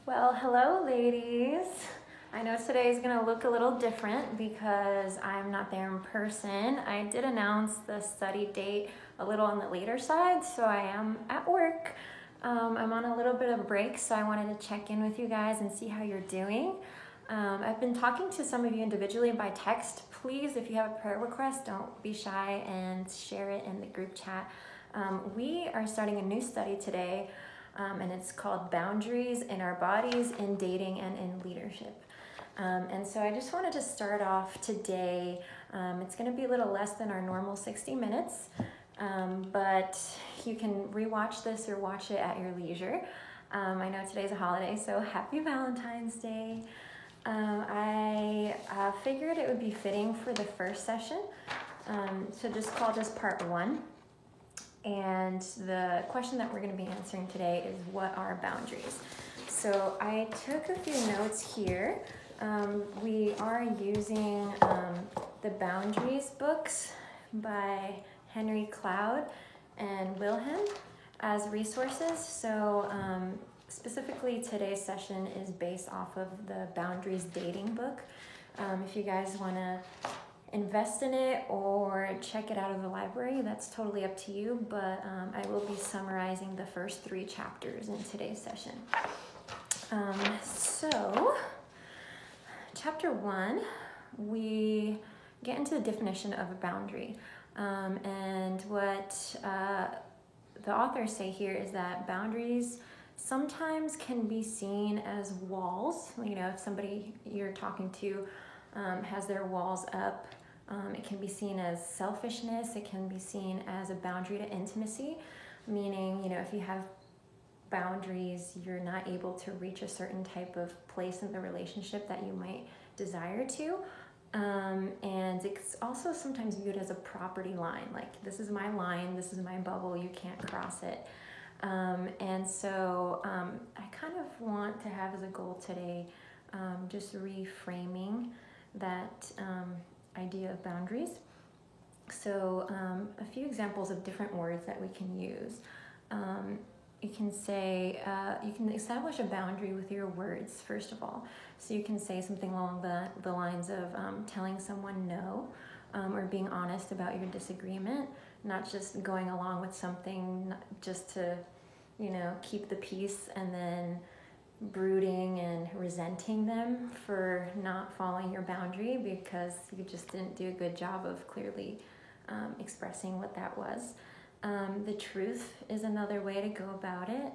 Well, hello, ladies. I know today is going to look a little different because I'm not there in person. I did announce the study date a little on the later side, so I am at work. I'm on a little bit of a break, so I wanted to check in with you guys and see how you're doing. I've been talking to some of you individually by text. Please, if you have a prayer request, don't be shy and share it in the group chat. We are starting a new study today. And it's called Boundaries in Our Bodies, in Dating, and in Leadership. And so I just wanted to start off today. It's going to be a little less than our normal 60 minutes, but you can rewatch this or watch it at your leisure. I know today's a holiday, so happy Valentine's Day. I figured it would be fitting for the first session, so just call this part one. And the question that we're going to be answering today is, what are boundaries? So I took a few notes here. We are using the Boundaries books by Henry Cloud and Wilhelm as resources. So specifically today's session is based off of the Boundaries dating book. If you guys want to invest in it or check it out of the library, that's totally up to you, but I will be summarizing the first 3 chapters in today's session. So chapter 1, we get into the definition of a boundary, and what the authors say here is that boundaries sometimes can be seen as walls. If somebody you're talking to has their walls up, it can be seen as selfishness. It can be seen as a boundary to intimacy, meaning, if you have boundaries, you're not able to reach a certain type of place in the relationship that you might desire to. And it's also sometimes viewed as a property line, like, this is my line, this is my bubble, you can't cross it. And so I kind of want to have as a goal today just reframing that idea of boundaries. So a few examples of different words that we can use. You can say, you can establish a boundary with your words, first of all. So you can say something along the lines of telling someone no, or being honest about your disagreement, not just going along with something just to, keep the peace and then brooding and resenting them for not following your boundary because you just didn't do a good job of clearly expressing what that was. The truth is another way to go about it.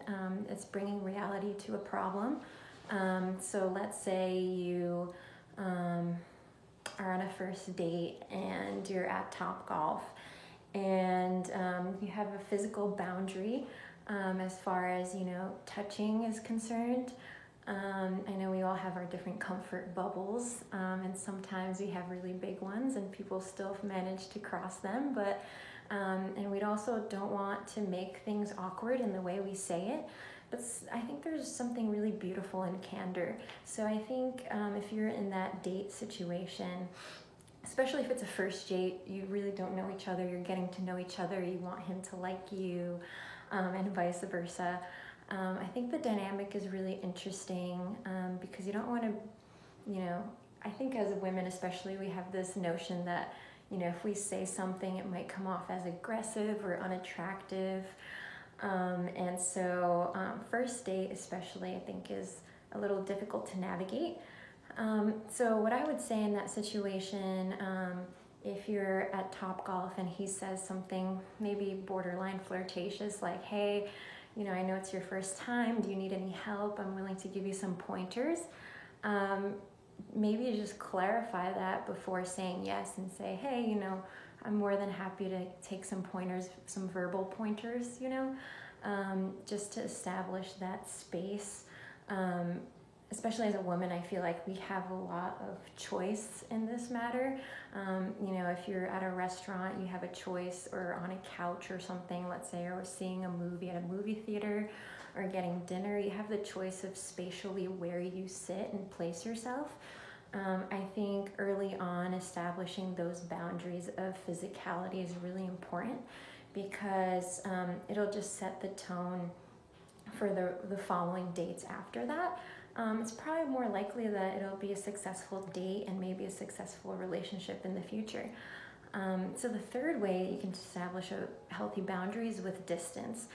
It's bringing reality to a problem. So let's say you are on a first date and you're at Topgolf and you have a physical boundary as far as, touching is concerned. I know we all have our different comfort bubbles, and sometimes we have really big ones and people still manage to cross them, but and we also don't want to make things awkward in the way we say it, but I think there's something really beautiful in candor. So I think if you're in that date situation, especially if it's a first date, you really don't know each other, you're getting to know each other, you want him to like you, and vice versa. I think the dynamic is really interesting because you don't want to, I think as women especially, we have this notion that, if we say something, it might come off as aggressive or unattractive. And so first date especially, I think, is a little difficult to navigate. So what I would say in that situation, if you're at Topgolf and he says something maybe borderline flirtatious, like, hey, I know it's your first time, do you need any help? I'm willing to give you some pointers. Maybe you just clarify that before saying yes and say, hey, I'm more than happy to take some pointers, some verbal pointers, just to establish that space. Especially as a woman, I feel like we have a lot of choice in this matter. If you're at a restaurant, you have a choice, or on a couch or something, let's say, or seeing a movie at a movie theater or getting dinner, you have the choice of spatially where you sit and place yourself. I think early on, establishing those boundaries of physicality is really important because it'll just set the tone for the following dates after that. it's probably more likely that it'll be a successful date and maybe a successful relationship in the future. So the third way you can establish a healthy boundaries with distance.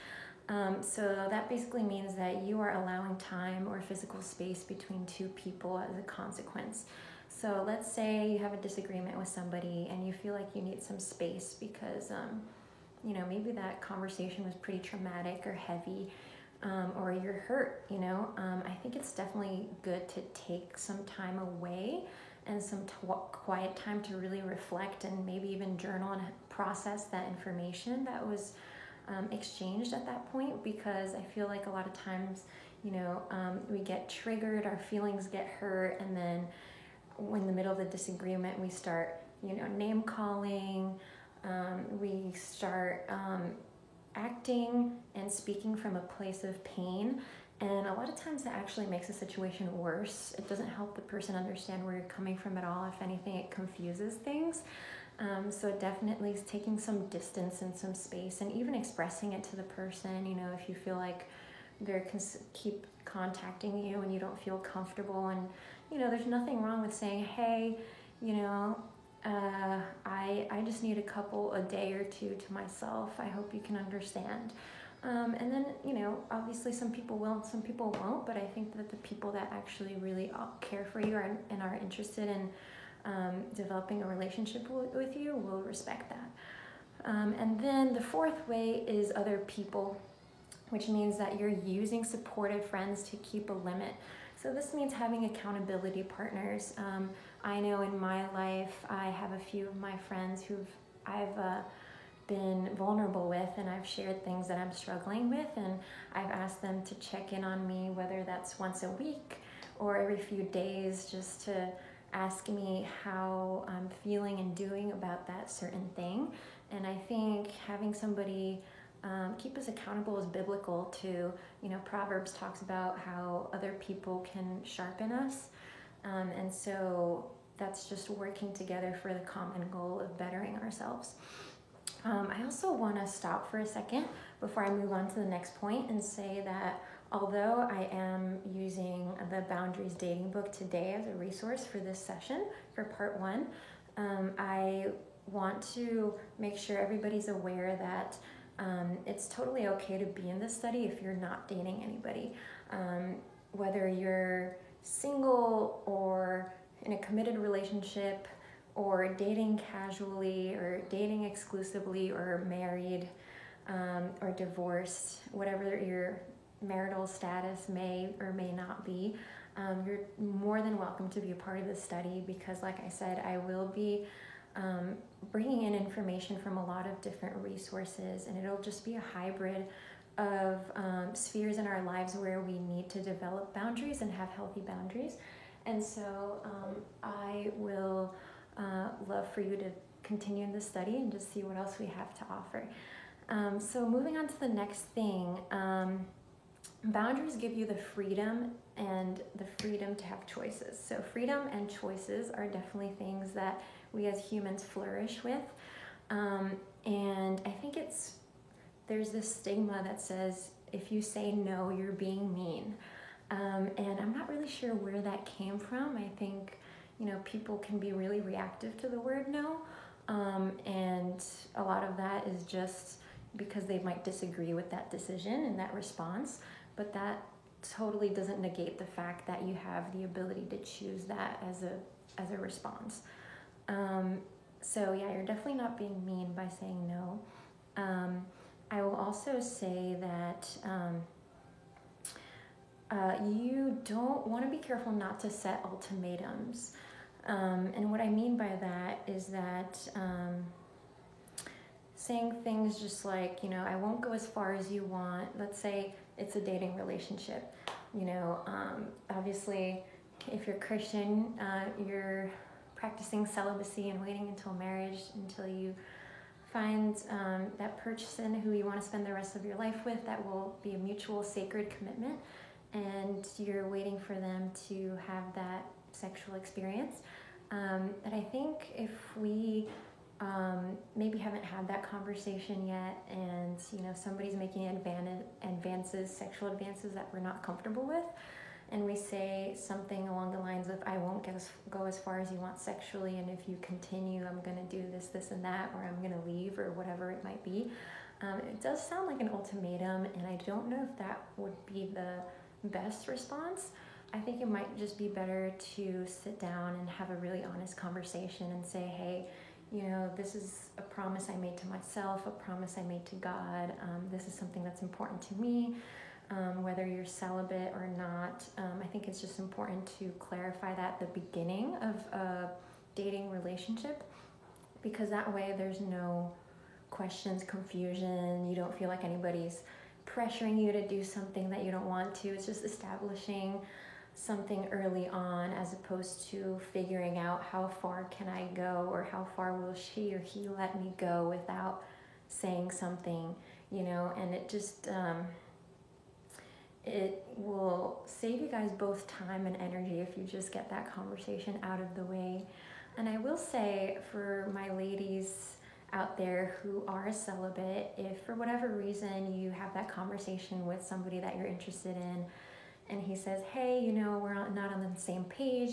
So that basically means that you are allowing time or physical space between two people as a consequence. So let's say you have a disagreement with somebody and you feel like you need some space because, maybe that conversation was pretty traumatic or heavy, or you're hurt, I think it's definitely good to take some time away and some quiet time to really reflect and maybe even journal and process that information that was exchanged at that point, because I feel like a lot of times, we get triggered, our feelings get hurt, and then in the middle of the disagreement, we start, name calling, we start acting and speaking from a place of pain. And a lot of times that actually makes the situation worse. It doesn't help the person understand where you're coming from at all. If anything, it confuses things. So definitely taking some distance and some space, and even expressing it to the person, if you feel like they're keep contacting you and you don't feel comfortable. And, there's nothing wrong with saying, hey, I just need a day or two to myself. I hope you can understand. And then, obviously some people will and some people won't, but I think that the people that actually really care for you and are interested in developing a relationship with you will respect that. And then the fourth way is other people, which means that you're using supportive friends to keep a limit. So this means having accountability partners. I know in my life, I have a few of my friends I've been vulnerable with, and I've shared things that I'm struggling with, and I've asked them to check in on me, whether that's once a week or every few days, just to ask me how I'm feeling and doing about that certain thing. And I think having somebody keep us accountable is biblical too. Proverbs talks about how other people can sharpen us. And so that's just working together for the common goal of bettering ourselves. I also want to stop for a second before I move on to the next point and say that although I am using the Boundaries Dating Book today as a resource for this session, for part 1, I want to make sure everybody's aware that it's totally okay to be in this study if you're not dating anybody. Whether you're single or in a committed relationship, or dating casually, or dating exclusively, or married, or divorced, whatever your marital status may or may not be, you're more than welcome to be a part of this study, because like I said, I will be bringing in information from a lot of different resources, and it'll just be a hybrid of spheres in our lives where we need to develop boundaries and have healthy boundaries. And so I will love for you to continue in this study and just see what else we have to offer. So moving on to the next thing, boundaries give you the freedom to have choices. So freedom and choices are definitely things that we as humans flourish with. And I think there's this stigma that says if you say no, you're being mean. And I'm not really sure where that came from. I think people can be really reactive to the word no, and a lot of that is just because they might disagree with that decision and that response, but that totally doesn't negate the fact that you have the ability to choose that as a response. So yeah, you're definitely not being mean by saying no. I will also say that you don't want to be careful not to set ultimatums. And what I mean by that is that saying things just like, I won't go as far as you want. Let's say it's a dating relationship. Obviously, if you're Christian, you're practicing celibacy and waiting until marriage, until you find that person who you want to spend the rest of your life with, that will be a mutual sacred commitment, and you're waiting for them to have that sexual experience. And I think if we maybe haven't had that conversation yet, and somebody's making sexual advances that we're not comfortable with, and we say something along the lines of, I won't go as far as you want sexually, and if you continue, I'm going to do this, this, and that, or I'm going to leave, or whatever it might be. It does sound like an ultimatum, and I don't know if that would be the best response. I think it might just be better to sit down and have a really honest conversation and say, hey, this is a promise I made to myself, a promise I made to God. This is something that's important to me. Whether you're celibate or not, I think it's just important to clarify that at the beginning of a dating relationship, because that way there's no questions, confusion. You don't feel like anybody's pressuring you to do something that you don't want to. It's just establishing something early on, as opposed to figuring out how far can I go, or how far will she or he let me go without saying something, and it just it will save you guys both time and energy if you just get that conversation out of the way. And I will say, for my ladies out there who are celibate, if for whatever reason you have that conversation with somebody that you're interested in, and he says, hey, we're not on the same page,